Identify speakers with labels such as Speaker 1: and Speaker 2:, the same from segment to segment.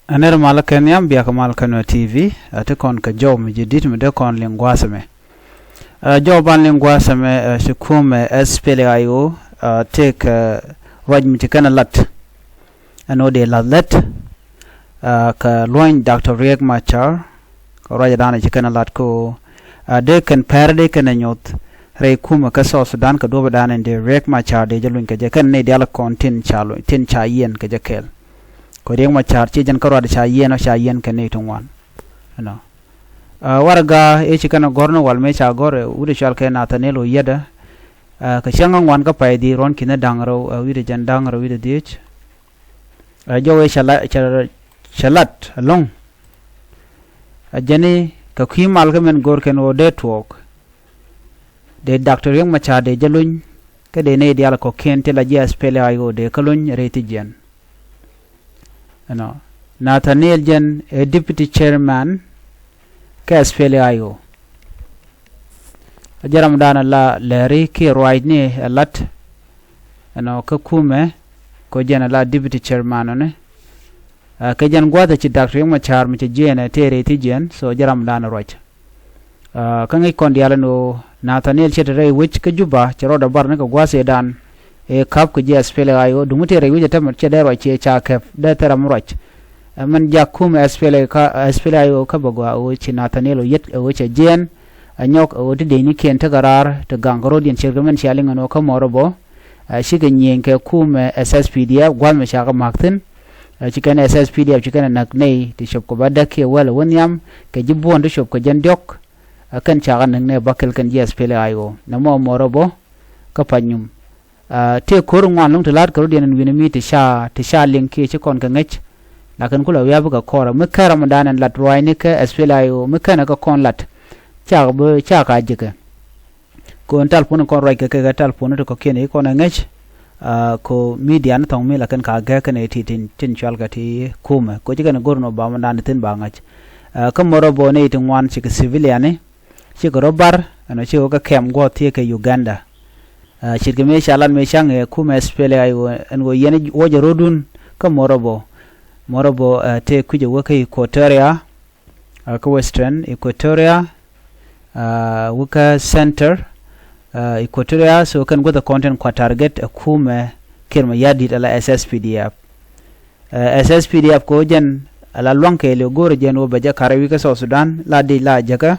Speaker 1: Aner malakan yam biya malakan Nuer TV ate kon ka job mi jidit mi de kon lingwasame job an lingwasame shukume SPLIO take raj mi tikana lat ano de lat ka loin Dr. Riek machar ka raj dana tikana lat ko de kan perde kan nyot re kuma ka South Sudan ka do dana de Riek machar de jalun ka je kan ne de ala kon tin cha yen ka je kel ko riek machar ci jan karo da cha yen kan ne tungwan no warga e ci kana gorno wal me cha gore uri shal ke na tanelo yeda ka changang wan ka pay di ron kina dangro wi jan dangro wi dich jowe shalat long jani ka khimal ka men gor ken o de twok de Dr. Riek machar de jalun ka de ne dial ko ken te la jas pele ayo de kalun reti jen no Nathaniel Jen a deputy chairman KSPLIO jaram dana la leri ki right ni lat no ka kume ko jena la deputy chairman ne ka jan gwada ci Dr. Riek machar mi ci jena tere ti jen so jaram dana roch ka ngi kon diala no Nathaniel chetere which ka juba ci roda bar ne ko gwase dan e kap ko SPLIO dumute re wije tam ce dero ce cha kef da taram roch man jakum SPLIO ka bagwa o ci Nathaniel yet o ce jen anyok o de ni ken ta garar ta gangaro din chirgamen shaling no ka morobo shi ga nyen ke kum SSPDF gwal me shaka maktin ci kan SSPDF ci kan nak nei ti shop ko bada ke wala wonyam ke jibon de shop ko jan dok kan cha kan ne bakal kan SPLIO na mo morobo ka panyum te koru ngwan long telat ko den wini mi te sha linki ci kon ka ngech la kan kula ya buga kora me kara madanan lat roy ne ka SPLIO me kana ka kon lat cha ka jike ko tal pun kon roy ka tal pun to ko kene ko na ngech ko media na tong me la kan ka ga kan ti tin chal ga ti kuma ko jike na gorno ba mandan tin ba ngach ka moro bo ne tin wan ci ka civilian ne ci ko robar ana ci ko kem go ti ka Uganda shirke me shalan me shange kuma SPLIO en go yene woje rodun ka morobo te kuje wakai Equatoria ka Western Equatoria waka Center Equatoria so kan go the content kwa target kuma kirma yadi ala SSPDF ko jen ala lwanke le gore jen wo baja karawi ka South Sudan la de la jaga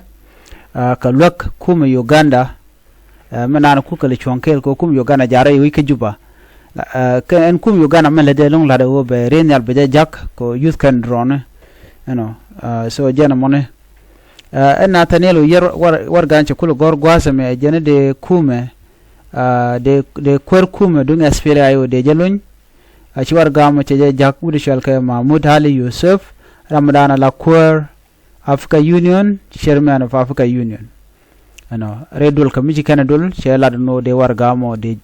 Speaker 1: ka lwak kuma Uganda manana ku kale chonkel ko kum Uganda jare wi ke juba ka en kum Uganda men le de long la de wo be renyal be jak ko youth can drone so jena mone en Nathaniel yer war ganche kul gor gwasa me jene de kume de kwer kume dung SPLIO de jelun ci war gam ci jak budi shal ka Mahmoud Ali Yusuf Ramadana la kwer Africa Union chairman of Africa Union redul kamiji kanadul shela no de warga mo de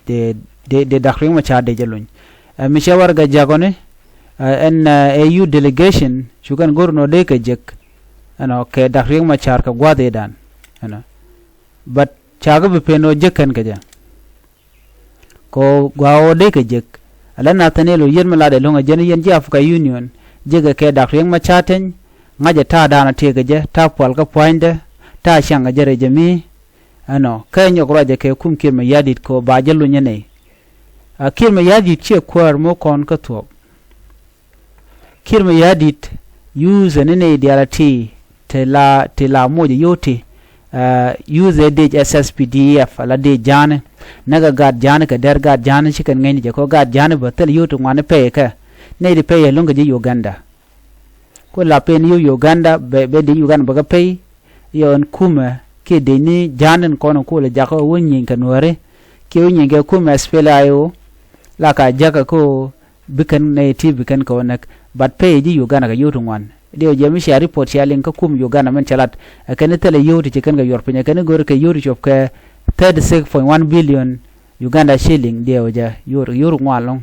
Speaker 1: Dr. Riek machar de jelun mi she warga jagone en AU delegation shukan gorno de ka jek ke Dr. Riek machar ka gwade dan but chaga be peno jekan ka ja ko gwawo de ka jek ala Nathaniel yen mala de longa jen yen ji Africa Union jega ke Dr. Riek machar ten ngaja ta dana te ka je ta pol ka poinde ta shanga jere jami kay nyok roje ke kum kirma yadit ko ba jalu nyane kirma yadit che kwar mo kon ka to kirma yadit use ne dialati te la moje yote use de SSPDF ala de jane naga gad jane ka der gad jane chikan ngani je ko gad jane batel yote ngwane pe ka ne de pe longa je Uganda ko la pe ni Uganda be de Uganda baga pe yon kuma ke de ni janen kono ko le jako wonyin kan wore ke wonyin ge kuma SPLIO la ka jaka ko bikan ne ti bikan ko nak bat pe ji Uganda ga yotu wan de jemi sha report ya lin ka kum Uganda men chalat kan tele yotu ti kan ga yor penya kan gor ke yotu chop ke 36.1 billion Uganda shilling de oja yor ngwalong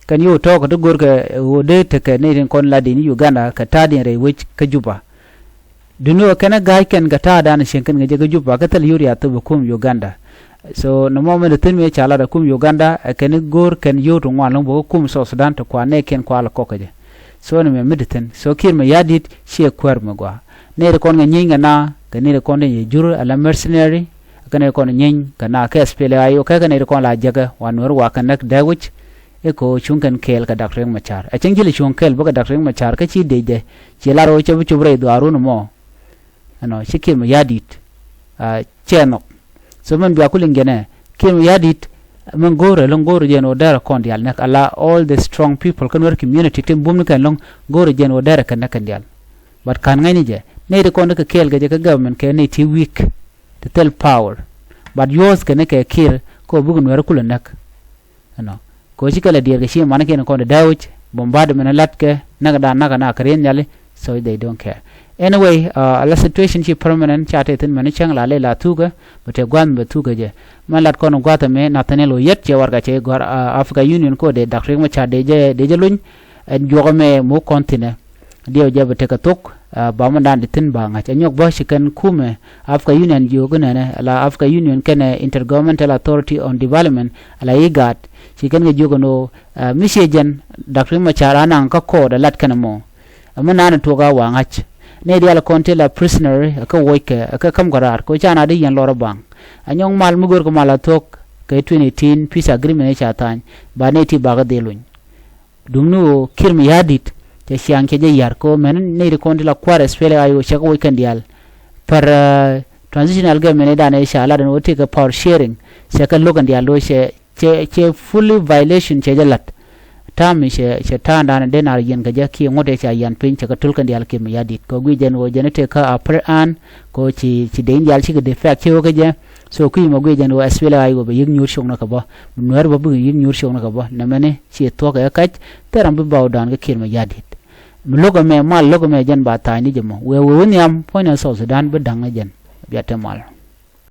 Speaker 1: kan yo to ko gor ke wode te ke ne kon la de ni Uganda ka tadin re wich ka juba duno kana gai ken gata da na shenkan ga jaga juba ka tal yuriya to kum Uganda so no mo me tin me chala da kum Uganda ken gor ken yoto ngwalong bo kum South Sudan to kwa ne ken kwa la kokaje so ne me miditen so kir me yadit she kwer me gwa ne de kon nyinga na ka ne de kon de jur ala mercenary ka ne kon nyin ka na ka spele ayo ka ne de kon la jaga wan wer wa kan nak dawich e ko chunkan kel ka dakreng machar a chengile chunkel ba ka dakreng machar ka chi de chi la ro che bu chubre do arun mo ano shi kir me yadit chenok so man bia kulingene kir me yadit man gore long gore jen odara kondial nak ala all the strong people kan wer community tim bum kan long gore jen odara kan nakandial but kan ngani je ne de kon ka kel ga government ke ne ti weak to tell power but yours kan ke kir ko bugun wer kulanak ano ko jikala dir ga shi man ken kon dawch bombardment latke naga na karen yale so they don't care anyway la situation chi permanent chate tin man chang la le la tuga but gwan be tuga je man lat kono gwata me natanelo yet che warga che gor Africa Union ko de dakreng ma cha de je luñ en jogame mo continent dio je be te ka tok ba man dan tin ba nga cha nyok ba shikan kume Africa Union jogana ne la Africa Union ken Intergovernmental Authority on Development ala igat shikan ge jogono mishejen dakreng ma cha ana ka ko da lat kana mo amana na toga wa ngach ne dia la konte la prisoner ka woike ka kam garar ko chana de yan lora bang anyong mal mugor ko mala tok ke 2018 peace agreement cha tan ba ne ti ba ga de luñ dumnu kirmi yadit te siang ke je yar ko men ne de konte la kware spele ayo cha ko weekend dial par transitional government da ne sha la de wote ka power sharing se ka logan dial lo che fully violation che jalat tam she tanda na denar yen ga jaki ngote cha yan pin cha katul kan dial kim yadit ko gwi jen wo jenete ka upper an ko chi den dial chi ga defect che wo ga je so ku mo gwi jen wo aswela ay wo be ying nyur shong na ka ba nuer ba bu ying nyur shong na ka ba na mene chi to ka kach teram bu baw dan ga kim yadit logo me mal logo me jen ba ta ni jemo we nyam point South Sudan be danga jen biata mal